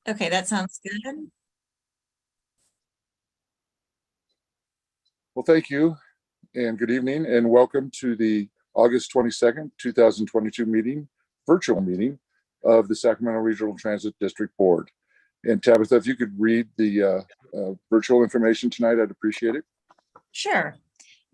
Okay, that sounds good. Well, thank you and good evening and welcome to the August 22nd, 2022 virtual meeting of the Sacramento Regional Transit District Board. And Tabitha, if you could read the virtual information tonight, I'd appreciate it. Sure.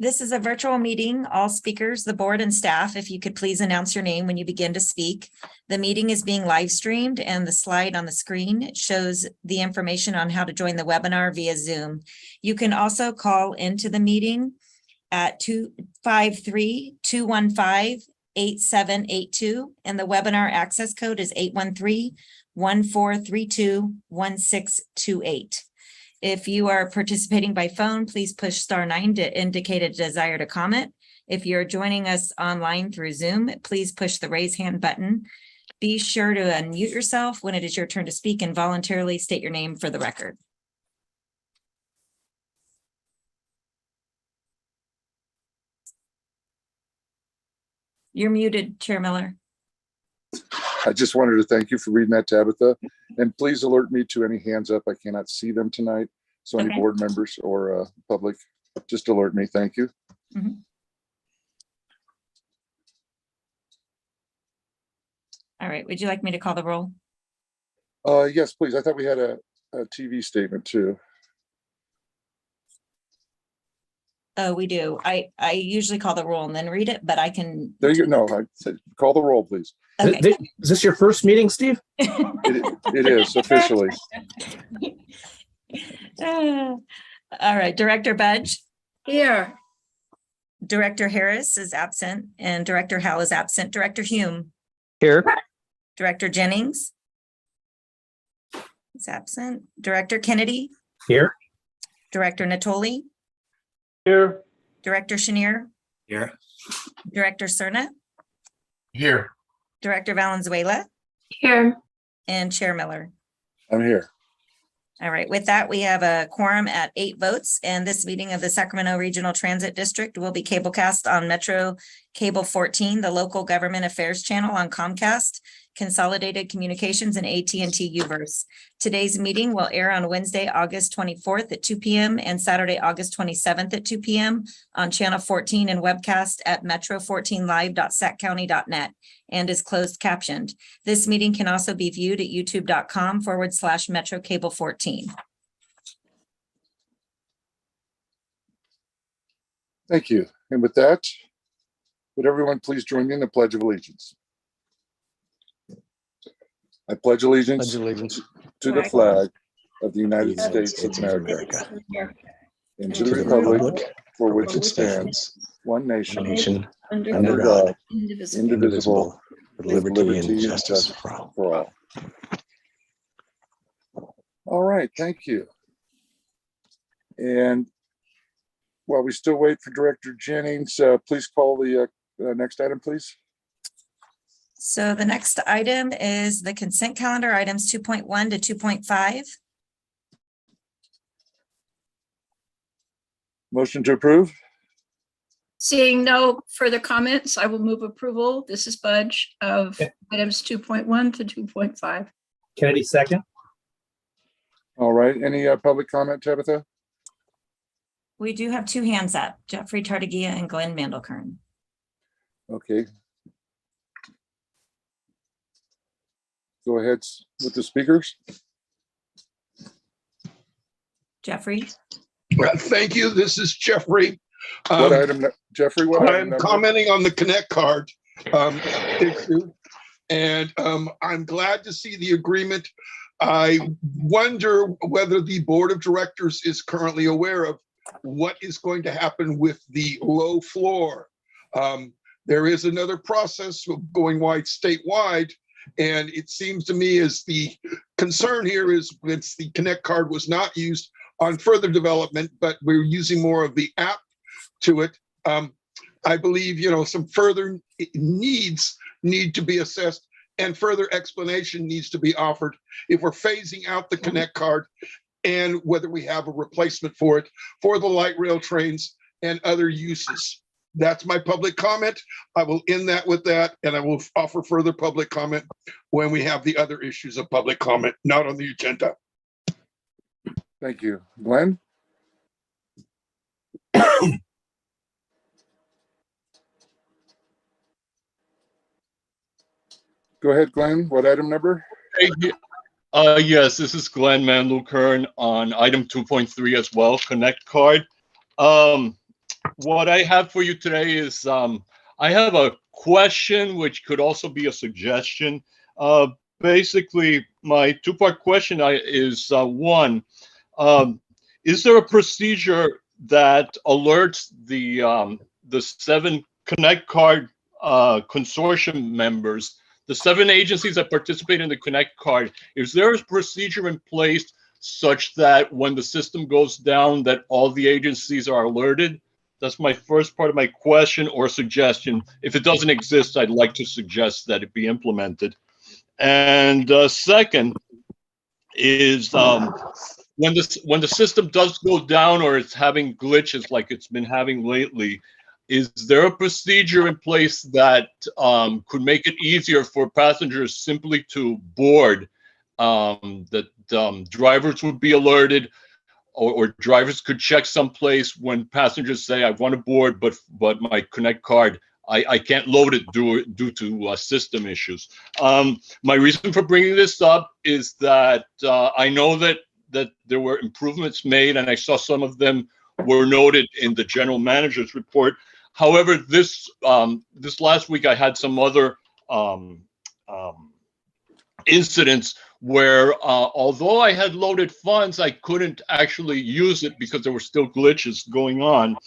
This is a virtual meeting. All speakers, the board and staff, if you could please announce your name when you begin to speak. The meeting is being live streamed and the slide on the screen shows the information on how to join the webinar via Zoom. You can also call into the meeting at 253-215-8782 and the webinar access code is 813-1432-1628. If you are participating by phone, please push *9 to indicate a desire to comment. If you're joining us online through Zoom, please push the raise hand button. Be sure to unmute yourself when it is your turn to speak and voluntarily state your name for the record. You're muted, Chair Miller. I just wanted to thank you for reading that, Tabitha, and please alert me to any hands up. I cannot see them tonight. So any Okay. board members or public, just alert me. Thank you. Mhm. All right, would you like me to call the roll? Yes, please. I thought we had a TV statement too. Oh, we do. I usually call the roll and then read it, but I can. There you go. No, I said call the roll, please. Okay. Is this your first meeting, Steve? It is officially. All right, Director Budge, Here. Director Harris is absent, and Director Howell is absent. Director Hume, Here. Director Jennings is absent. Director Kennedy, Here. Director Natoli, Here. Director Chenier, Here. Director Cerna, Here. Director Valenzuela, Here. and Chair Miller. I'm here. All right, with that, we have a quorum at 8 votes, and this meeting of the Sacramento Regional Transit District will be cablecast on Metro Cable 14, the local government affairs channel on Comcast, Consolidated Communications, and AT&T Uverse. Today's meeting will air on Wednesday, August 24th at 2 p.m. and Saturday, August 27th at 2 p.m. on Channel 14 and webcast at metro14live.saccounty.net and is closed captioned. This meeting can also be viewed at youtube.com/Metro Cable 14. Thank you. And with that, would everyone please join me in the Pledge of Allegiance? I pledge allegiance to the flag of the United States of America and to the republic for which it stands, one nation, under God, indivisible, with liberty and justice for all. All right, thank you. And while we still wait for Director Jennings, please call the next item, please. So the next item is the consent calendar, items 2.1 to 2.5. Motion to approve. Seeing no further comments, I will move approval. This is Budge of items 2.1 to 2.5. Kennedy, second. All right, any public comment, Tabitha? We do have 2 hands up, Jeffrey Tartagia and Glenn Mandelkern. Okay. Go ahead with the speakers. Jeffrey? Thank you. This is Jeffrey. What item, Jeffrey? What item I'm number? commenting on the Connect card issue, and I'm glad to see the agreement. I wonder whether the board of directors is currently aware of what is going to happen with the low floor. There is another process of going statewide, and it seems to me as the concern here is it's the Connect card was not used on further development, but we're using more of the app to it. I believe, some further needs need to be assessed and further explanation needs to be offered if we're phasing out the Connect card and whether we have a replacement for it for the light rail trains and other uses. That's my public comment. I will end that with that, and I will offer further public comment when we have the other issues of public comment not on the agenda. Thank you. Glenn? Go ahead, Glenn. What item number? Yes, this is Glenn Manlukern on item 2.3 as well, Connect Card. What I have for you today is I have a question, which could also be a suggestion. Basically, my two-part question is one, is there a procedure that alerts the 7 Connect Card consortium members, the 7 agencies that participate in the Connect Card? Is there a procedure in place such that when the system goes down, that all the agencies are alerted? That's my first part of my question or suggestion. If it doesn't exist, I'd like to suggest that it be implemented. And second is when the system does go down or it's having glitches like it's been having lately, is there a procedure in place that could make it easier for passengers simply to board, that drivers would be alerted, or drivers could check someplace when passengers say, I want to board, but my Connect Card, I can't load it due to system issues. My reason for bringing this up is that I know that there were improvements made, and I saw some of them were noted in the general manager's report. However, this last week I had some other incidents where although I had loaded funds, I couldn't actually use it because there were still glitches going on.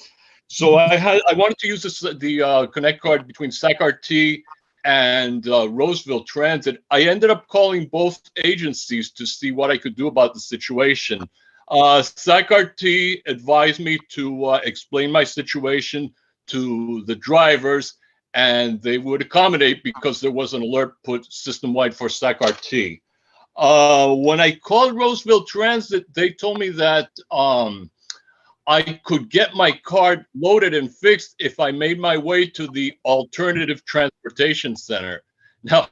So I wanted to use the Connect Card between SacRT and Roseville Transit. I ended up calling both agencies to see what I could do about the situation. SacRT advised me to explain my situation to the drivers, and they would accommodate because there was an alert put system-wide for SacRT. When I called Roseville Transit, they told me that I could get my card loaded and fixed if I made my way to the alternative transportation center. Now,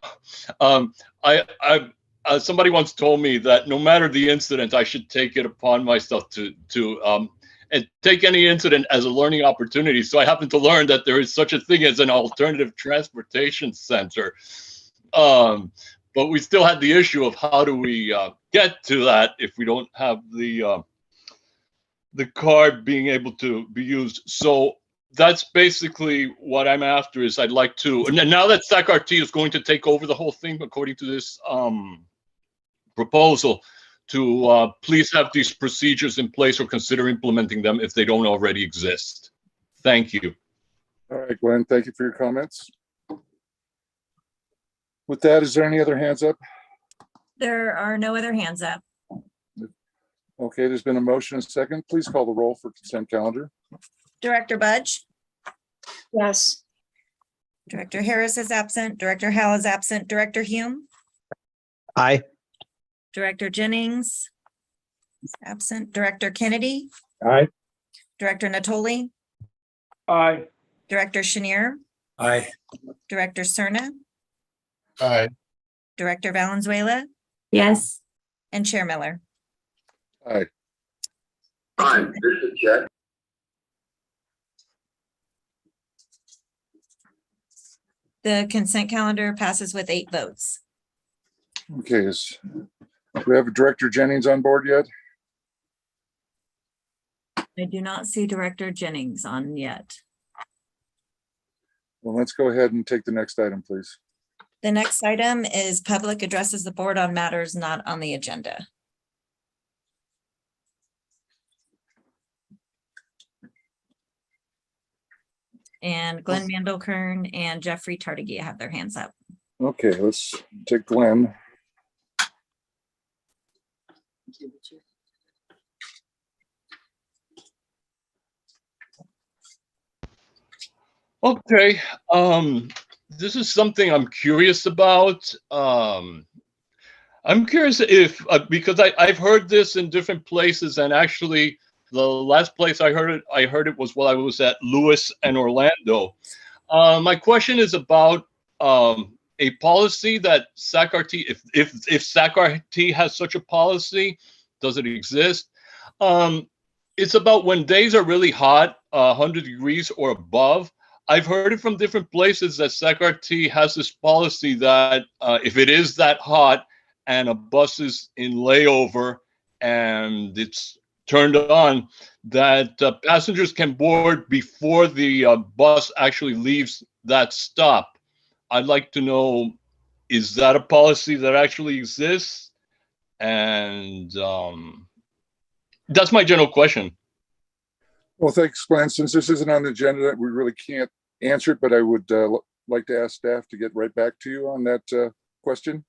somebody once told me that no matter the incident, I should take it upon myself to and take any incident as a learning opportunity. So I happened to learn that there is such a thing as an alternative transportation center. But we still had the issue of how do we get to that if we don't have the card being able to be used. So that's basically what I'm after. Is I'd like to, and now that SacRT is going to take over the whole thing, according to this proposal, to please have these procedures in place or consider implementing them if they don't already exist. Thank you. All right, Glenn, thank you for your comments. With that, is there any other hands up? There are no other hands up. Okay, there's been a motion and a second. Please call the roll for consent calendar. Director Budge? Yes. Director Harris is absent. Director Howell is absent. Director Hume? Aye. Director Jennings is absent. Director Kennedy? Aye. Director Natoli? Aye. Director Chenier? Aye. Director Cerna? Aye. Director Valenzuela? Yes. And Chair Miller? Aye. Fine, just a check. The consent calendar passes with 8 votes. Okay, do we have Director Jennings on board yet? I do not see Director Jennings on yet. Well, let's go ahead and take the next item, please. The next item is public addresses the board on matters not on the agenda. And Glenn Mandelkern and Jeffrey Tardigia have their hands up. Okay, let's take Glenn. Okay, this is something I'm curious about. I'm curious if, because I've heard this in different places, and actually The last place I heard it was while I was at Lewis and Orlando. My question is about a policy that SAC-RT, if SAC-RT has such a policy, does it exist? It's about when days are really hot, 100 degrees or above. I've heard it from different places that SAC-RT has this policy that if it is that hot and a bus is in layover and it's turned on, that passengers can board before the bus actually leaves that stop. I'd like to know, is that a policy that actually exists? And that's my general question. Well, thanks, Glenn. Since this isn't on the agenda, we really can't answer it, but I would like to ask staff to get right back to you on that question.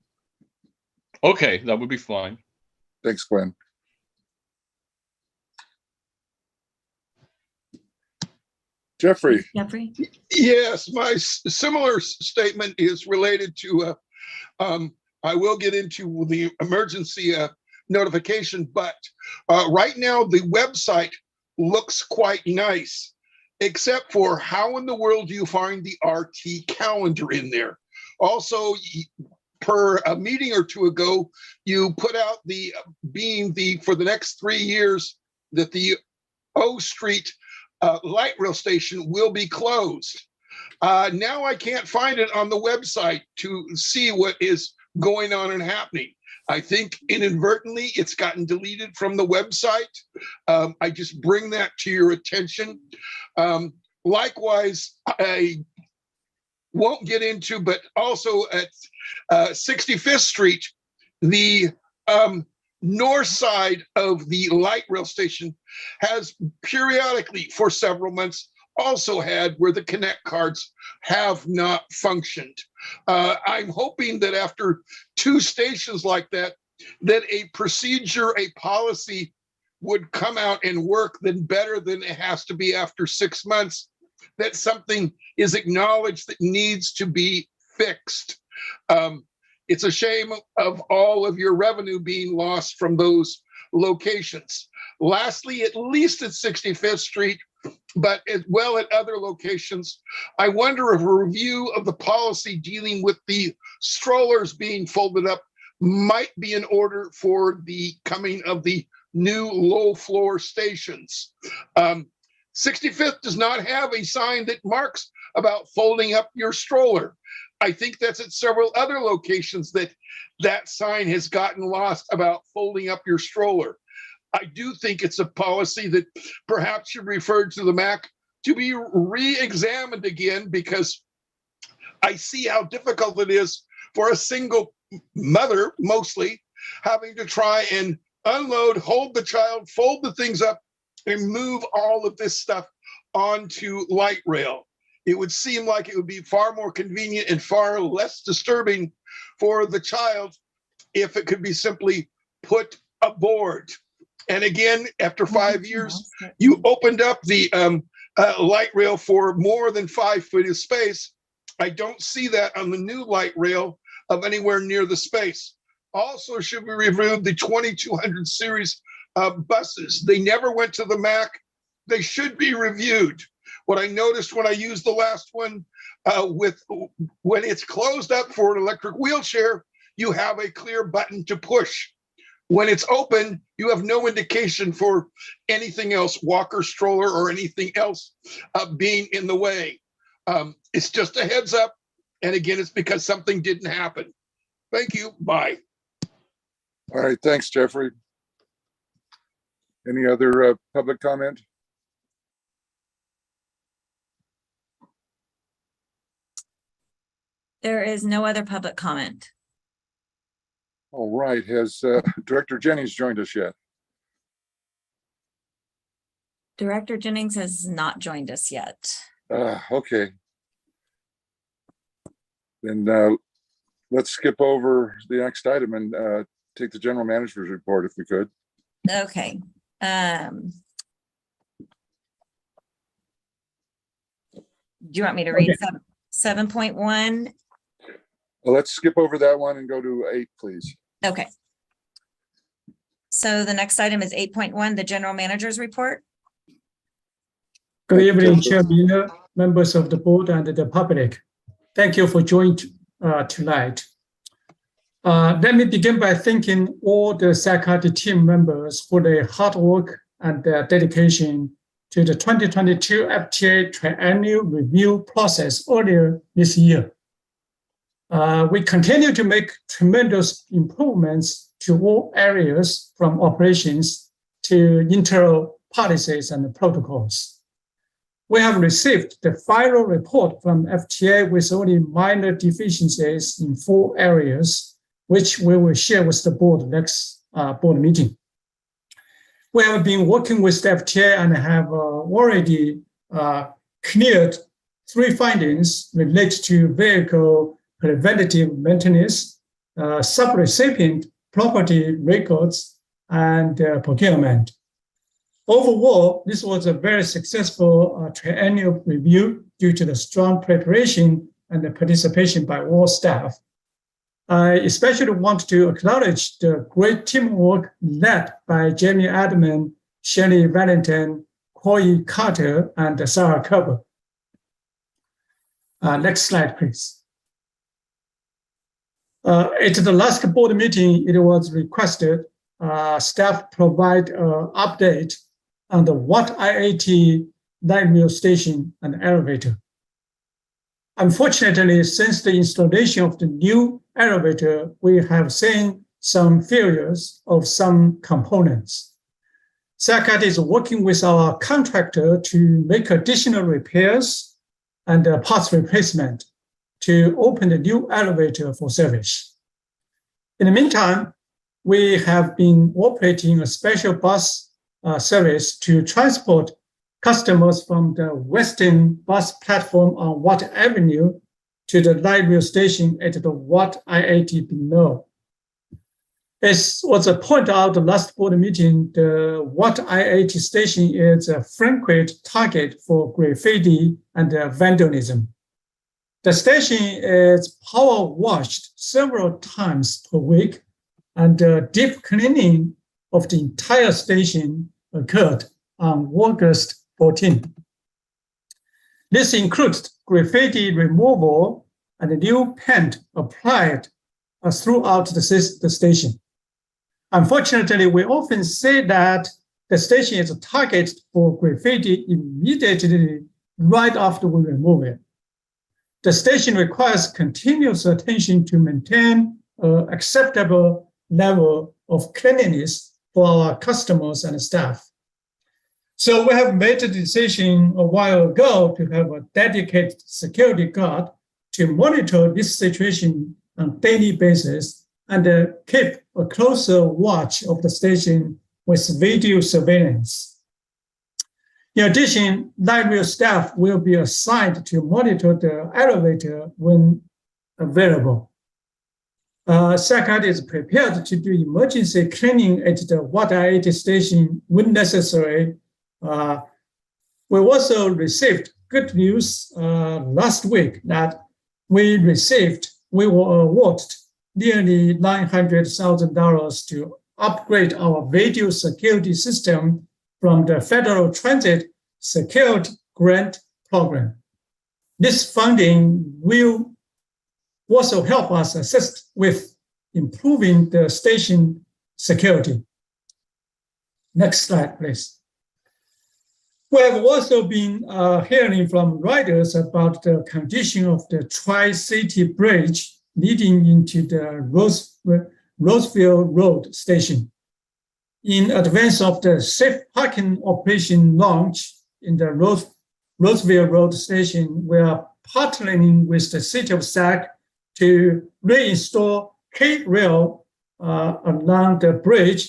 Okay, that would be fine. Thanks, Glenn. Jeffrey. Jeffrey? Yes, my similar statement is related to, I will get into the emergency notification, but right now the website looks quite nice, except for how in the world do you find the RT calendar in there? Also, per a meeting or two ago, you put out the for the next 3 years that the O Street light rail station will be closed. Now I can't find it on the website to see what is going on and happening. I think inadvertently it's gotten deleted from the website. I just bring that to your attention. Likewise, I won't get into, but also at 65th Street, the north side of the light rail station has periodically for several months also had where the connect cards have not functioned. I'm hoping that after 2 stations like that, that a procedure, a policy would come out and work then better than it has to be after 6 months, that something is acknowledged that needs to be fixed. It's a shame of all of your revenue being lost from those locations. Lastly, at least at 65th Street, but as well at other locations, I wonder if a review of the policy dealing with the strollers being folded up might be in order for the coming of the new low floor stations. 65th does not have a sign that marks about folding up your stroller. I think that's at several other locations that that sign has gotten lost about folding up your stroller. I do think it's a policy that perhaps should refer to the MAC to be re-examined again, because I see how difficult it is for a single mother, mostly, having to try and unload, hold the child, fold the things up, and move all of this stuff onto light rail. It would seem like it would be far more convenient and far less disturbing for the child if it could be simply put aboard. And again, after 5 years, you opened up the light rail for more than 5 feet of space. I don't see that on the new light rail of anywhere near the space. Also, should we review the 2200 series buses? They never went to the MAC. They should be reviewed. What I noticed when I used the last one, when it's closed up for an electric wheelchair, you have a clear button to push. When it's open, you have no indication for anything else, walker, stroller, or anything else being in the way. It's just a heads up. And again, it's because something didn't happen. Thank you. Bye. All right. Thanks, Jeffrey. Any other public comment? There is no other public comment. All right. Has Director Jennings joined us yet? Director Jennings has not joined us yet. Okay. Then let's skip over the next item and take the general manager's report if we could. Okay. Do you want me to read 7.1? Well, let's skip over that one and go to 8, please. Okay. So the next item is 8.1, the general manager's report. Good evening, Chairman, members of the board and the public. Thank you for joining tonight. Let me begin by thanking all the SACRD team members for their hard work and their dedication to the 2022 FTA triennial review process earlier this year. We continue to make tremendous improvements to all areas from operations to internal policies and protocols. We have received the final report from FTA with only minor deficiencies in 4 areas, which we will share with the board next board meeting. We have been working with the FTA and have already cleared 3 findings related to vehicle preventative maintenance, subrecipient property records, and procurement. Overall, this was a very successful triennial review due to the strong preparation and the participation by all staff. I especially want to acknowledge the great teamwork led by Jamie Adman, Shelley Valentin, Corey Carter, and Sarah Kerber. Next slide, please. At the last board meeting, it was requested staff provide an update on the Watt IAT light rail station and elevator. Unfortunately, since the installation of the new elevator, we have seen some failures of some components. SACRD is working with our contractor to make additional repairs and parts replacement to open the new elevator for service. In the meantime, we have been operating a special bus service to transport customers from the western bus platform on Watt Avenue to the light rail station at the Watt IAT below. As was pointed out the last board meeting, the Watt IAT station is a frequent target for graffiti and vandalism. The station is power washed several times per week, and deep cleaning of the entire station occurred on August 14th. This includes graffiti removal and new paint applied throughout the station. Unfortunately, we often say that the station is a target for graffiti immediately right after we remove it. The station requires continuous attention to maintain an acceptable level of cleanliness for our customers and staff. So we have made a decision a while ago to have a dedicated security guard to monitor this situation on a daily basis and keep a closer watch of the station with video surveillance. In addition, light rail staff will be assigned to monitor the elevator when available. SACRD is prepared to do emergency cleaning at the Watt IAT station when necessary. We also received good news last week that we were awarded nearly $900,000 to upgrade our video security system from the Federal Transit Security Grant Program. This funding will also help us assist with improving the station security. Next slide, please. We have also been hearing from riders about the condition of the Tri-City Bridge leading into the Roseville Road station. In advance of the safe parking operation launch in the Roseville Road station, we are partnering with the City of Sac to reinstall K-rail along the bridge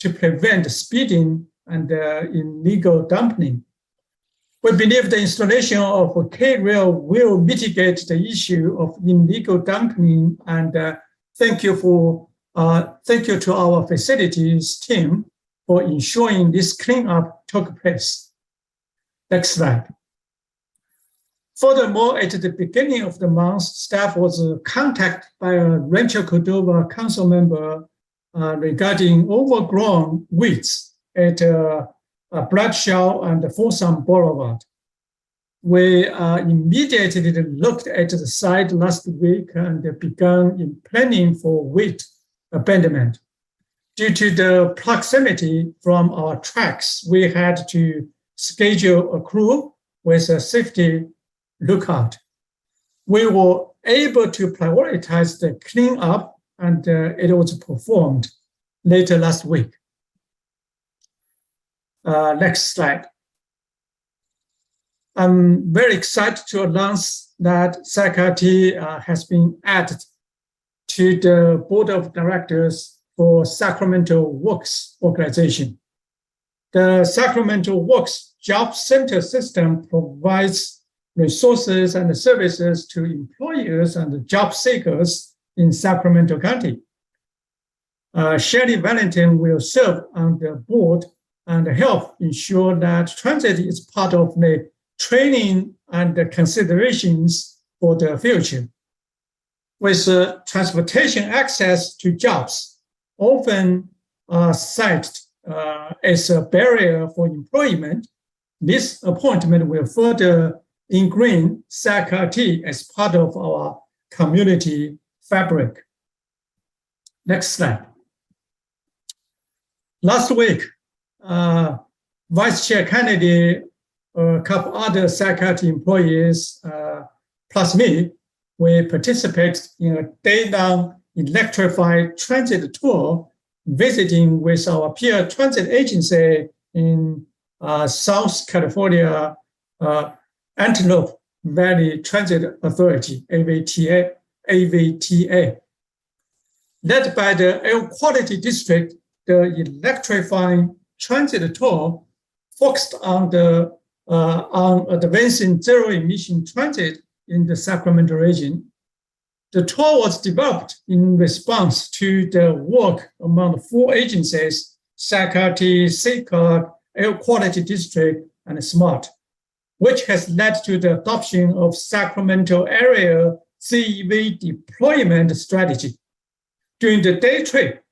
to prevent speeding and illegal dumping. We believe the installation of K-rail will mitigate the issue of illegal dumping, and thank you to our facilities team for ensuring this cleanup took place. Next slide. Furthermore, at the beginning of the month, staff was contacted by a Rancho Cordova council member regarding overgrown weeds at Bradshaw and Folsom Boulevard. We immediately looked at the site last week and began in planning for weed abandonment. Due to the proximity from our tracks, we had to schedule a crew with a safety lookout. We were able to prioritize the cleanup, and it was performed later last week. Next slide. I'm very excited to announce that SACRT has been added to the Board of Directors for Sacramento Works organization. The Sacramento Works Job Center system provides resources and services to employers and job seekers in Sacramento County. Shelley Valentin will serve on the board and help ensure that transit is part of the training and the considerations for the future. With transportation access to jobs often cited as a barrier for employment, this appointment will further ingrain SACRT as part of our community fabric. Next slide. Last week, Vice Chair Kennedy, a couple other SACRT employees, plus me, we participated in a day-long electrified transit tour, visiting with our peer transit agency in South California, Antelope Valley Transit Authority, AVTA. Led by the Air Quality District, the electrifying transit tour focused on advancing zero-emission transit in the Sacramento region. The tour was developed in response to the work among 4 agencies, SACRT, SACOG, Air Quality District, and SMART, which has led to the adoption of Sacramento area CEV deployment strategy. During the day trip,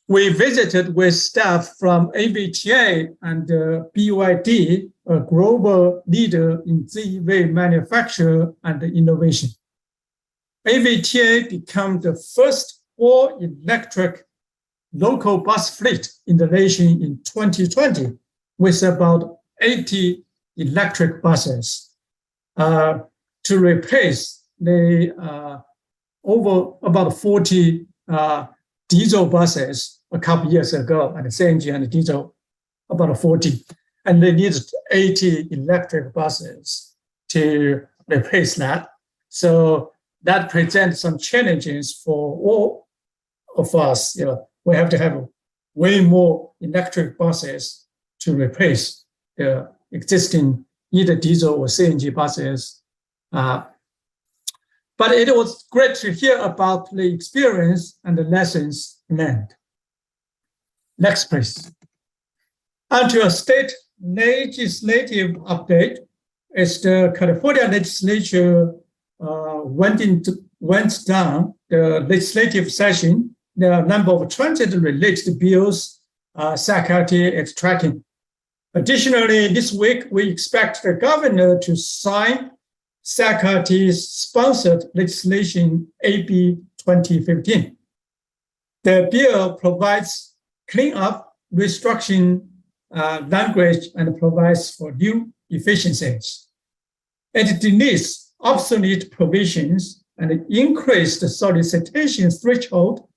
we visited with staff from AVTA and BYD, a global leader in ZEV manufacture and innovation. AVTA became the first all-electric local bus fleet in the nation in 2020, with about 80 electric buses to replace the over about 40 diesel buses a couple years ago, and CNG and diesel about 40. And they needed 80 electric buses to replace that. So that presents some challenges for all of us. You know, we have to have way more electric buses to replace the existing either diesel or CNG buses. But it was great to hear about the experience and the lessons learned. Next, please. Onto a state legislative update. As the California legislature went down the legislative session, there are a number of transit-related bills SACRT is tracking. Additionally, this week, we expect the governor to sign SACRT's sponsored legislation, AB 2015. The bill provides cleanup, restructuring language, and provides for new efficiencies. It deletes obsolete provisions and increased the solicitation threshold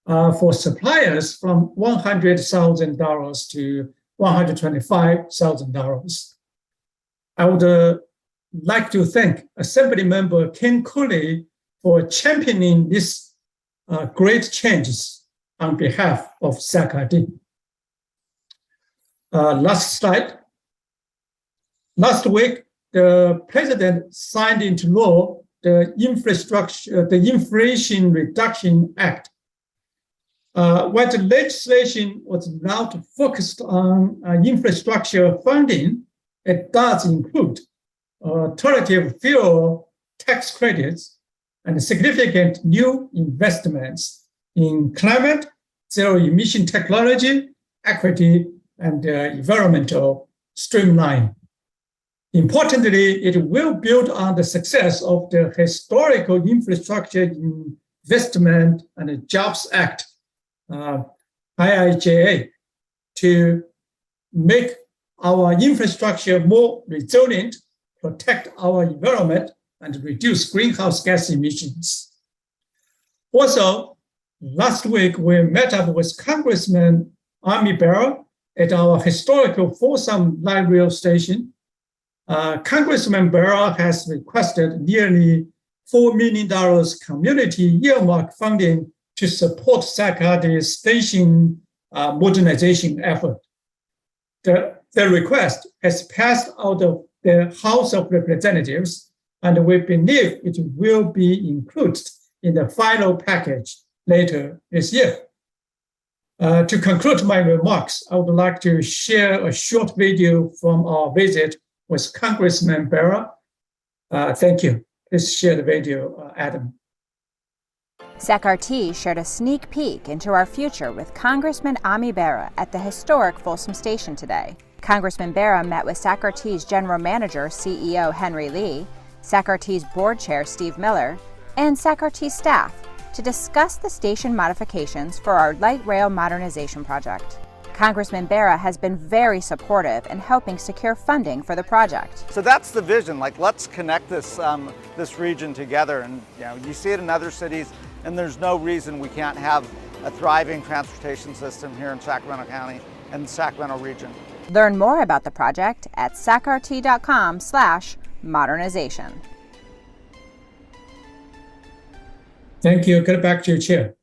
for suppliers from $100,000 to $125,000. I would like to thank Assemblymember Ken Cooley for championing these great changes on behalf of SACRT. Last slide. Last week, the president signed into law the Inflation Reduction Act. While the legislation was not focused on infrastructure funding, it does include alternative fuel tax credits and significant new investments in climate, zero emission technology, equity, and environmental streamline. Importantly, it will build on the success of the Historical Infrastructure Investment and Jobs Act, IIJA, to make our infrastructure more resilient, protect our environment, and reduce greenhouse gas emissions. Also, last week we met up with Congressman Army Barra at our historical Folsom Light Rail Station. Congressman Barra has requested nearly $4 million community earmark funding to support Sacramento's station modernization effort. The request has passed out of the House of Representatives, and we believe it will be included in the final package later this year. To conclude my remarks, I would like to share a short video from our visit with Congressman Barra. Thank you. Please share the video, Adam. SacRT shared a sneak peek into our future with Congressman Ami Bera at the historic Folsom Station today. Congressman Bera met with SacRT's General Manager, CEO Henry Lee, SacRT's Board Chair Steve Miller, and SacRT staff to discuss the station modifications for our light rail modernization project. Congressman Bera has been very supportive in helping secure funding for the project. So that's the vision, like let's connect this region together, and you see it in other cities, and there's no reason we can't have a thriving transportation system here in Sacramento County and the Sacramento region. Learn more about the project at sacrt.com/modernization. Thank you. Get back to your chair.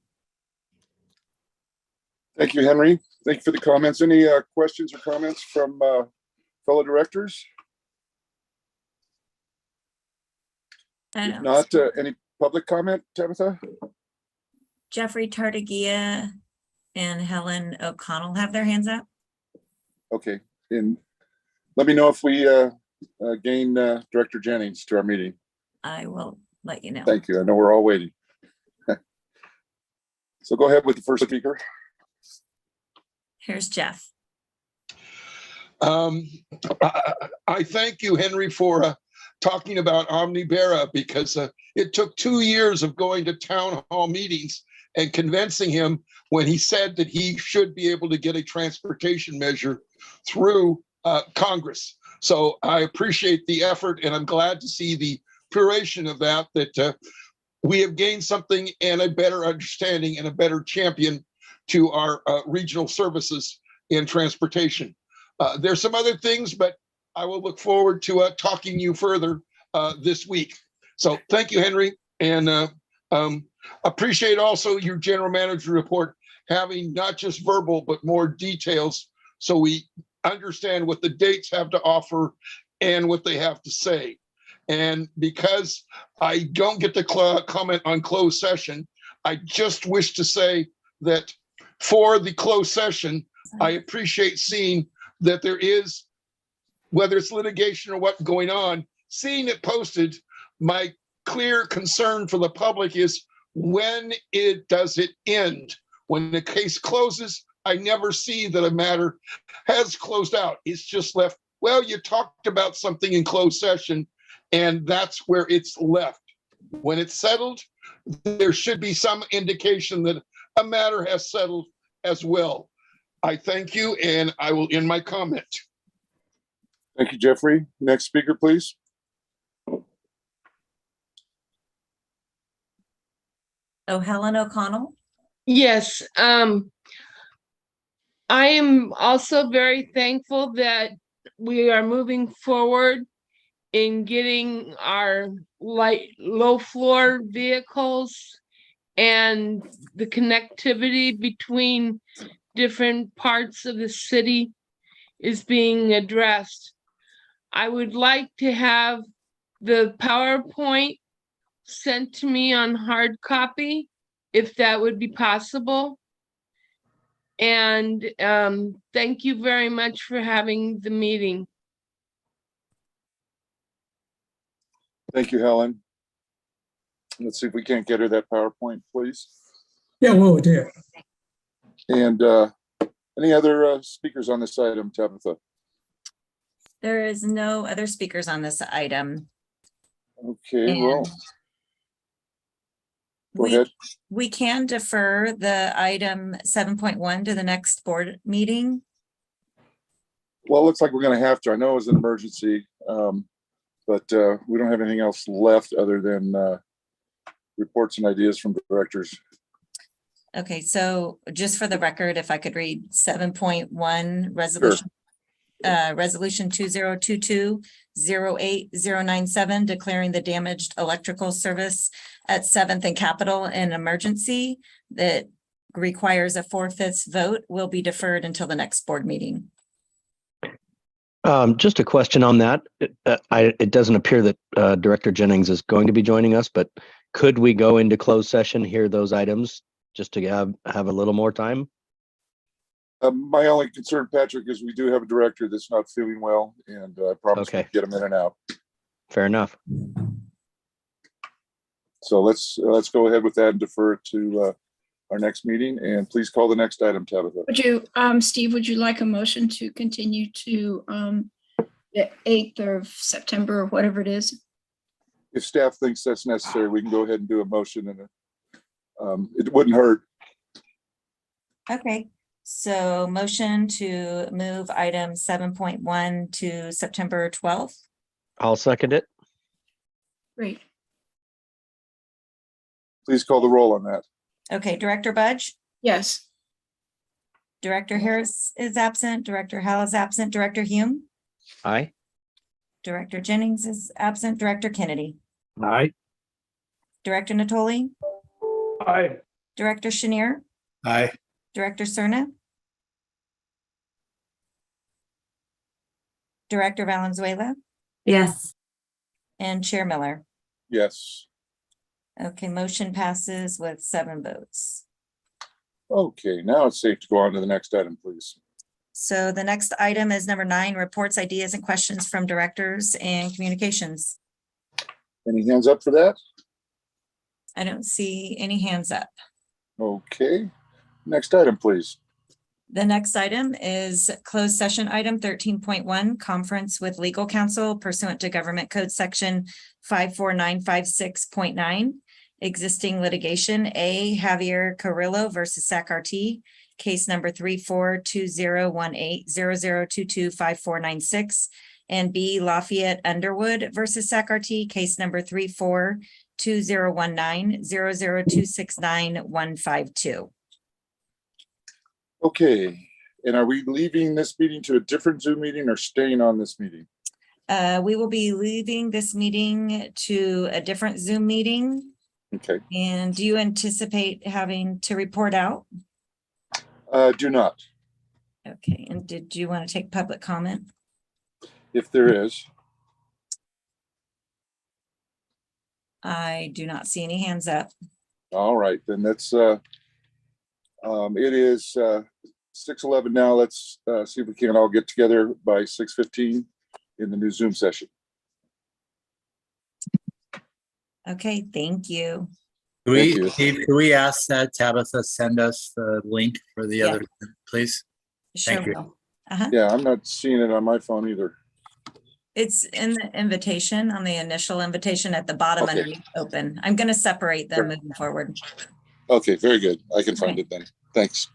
Thank you, Henry. Thank you for the comments. Any questions or comments from fellow directors? If not, any public comment, Tabitha? Jeffrey Tartagia and Helen O'Connell have their hands up. Okay, and let me know if we gain Director Jennings to our meeting. I will let you know. Thank you. I know we're all waiting. So go ahead with the first speaker. Here's Jeff. I thank you, Henry, for talking about Omni Bera, because it took 2 years of going to town hall meetings and convincing him when he said that he should be able to get a transportation measure through Congress. So I appreciate the effort, and I'm glad to see the fruition of that we have gained something and a better understanding and a better champion to our regional services in transportation. There's some other things, but I will look forward to talking to you further this week. So thank you, Henry, and appreciate also your general manager report having not just verbal, but more details so we understand what the dates have to offer and what they have to say. And because I don't get to comment on closed session, I just wish to say that for the closed session, I appreciate seeing that there is, whether it's litigation or what's going on, seeing it posted. My clear concern for the public is when does it end? When the case closes, I never see that a matter has closed out. It's just left, well, you talked about something in closed session, and that's where it's left. When it's settled, there should be some indication that a matter has settled as well. I thank you, and I will end my comment. Thank you, Jeffrey. Next speaker, please. Oh, Helen O'Connell. Yes, I am also very thankful that we are moving forward in getting our low floor vehicles and the connectivity between different parts of the city is being addressed. I would like to have the PowerPoint sent to me on hard copy, if that would be possible. And thank you very much for having the meeting. Thank you, Helen. Let's see if we can't get her that PowerPoint, please. Yeah, we did. And any other speakers on this item, Tabitha? There is no other speakers on this item. Okay, well, And go ahead. we can defer the item 7.1 to the next board meeting. Well, it looks like we're going to have to. I know it was an emergency, but we don't have anything else left other than reports and ideas from directors. Okay, so just for the record, if I could read 7.1 resolution. Resolution 2022-08097, declaring the damaged electrical service at 7th and Capitol an emergency that requires a 4/5 vote, will be deferred until the next board meeting. Just a question on that. It doesn't appear that Director Jennings is going to be joining us, but could we go into closed session, hear those items, just to have a little more time? My only concern, Patrick, is we do have a director that's not feeling well, and I promise we'll get him in and out. Fair enough. So let's go ahead with that and defer it to our next meeting. And please call the next item, Tabitha. Would you, Steve, would you like a motion to continue to the 8th of September or whatever it is? If staff thinks that's necessary, we can go ahead and do a motion, and it wouldn't hurt. Okay, so motion to move item 7.1 to September 12th. I'll second it. Great. Please call the roll on that. Okay, Director Budge, Yes. Director Harris is absent, Director Howell is absent, Director Hume, Aye. Director Jennings is absent, Director Kennedy, Aye. Director Natoli, Aye. Director Chenier, Aye. Director Cerna, Director Valenzuela, Yes. and Chair Miller. Yes. Okay, motion passes with 7 votes. Okay, now it's safe to go on to the next item, please. So the next item is number 9, reports, ideas, and questions from directors and communications. Any hands up for that? I don't see any hands up. Okay, next item, please. The next item is closed session item 13.1, conference with legal counsel pursuant to Government Code Section 54956.9, existing litigation. A, Javier Carrillo versus Sacramento, case number 34201800225496, and B, Lafayette Underwood versus Sacramento, case number 34201900269152. Okay, and are we leaving this meeting to a different Zoom meeting or staying on this meeting? We will be leaving this meeting to a different Zoom meeting. Okay. And do you anticipate having to report out? Do not. Okay, and did you want to take public comment? If there is. I do not see any hands up. All right, then that's it is 6:11 now. Let's see if we can all get together by 6:15 in the new Zoom session. Okay, thank you. Steve, can we ask that Tabitha send us the link for the other, please? Sure Thank you. will. Yeah, I'm not seeing it on my phone either. It's in the invitation, on the initial invitation at the bottom underneath open. I'm going to separate them moving forward. Okay, very good. I can find it then. Thanks.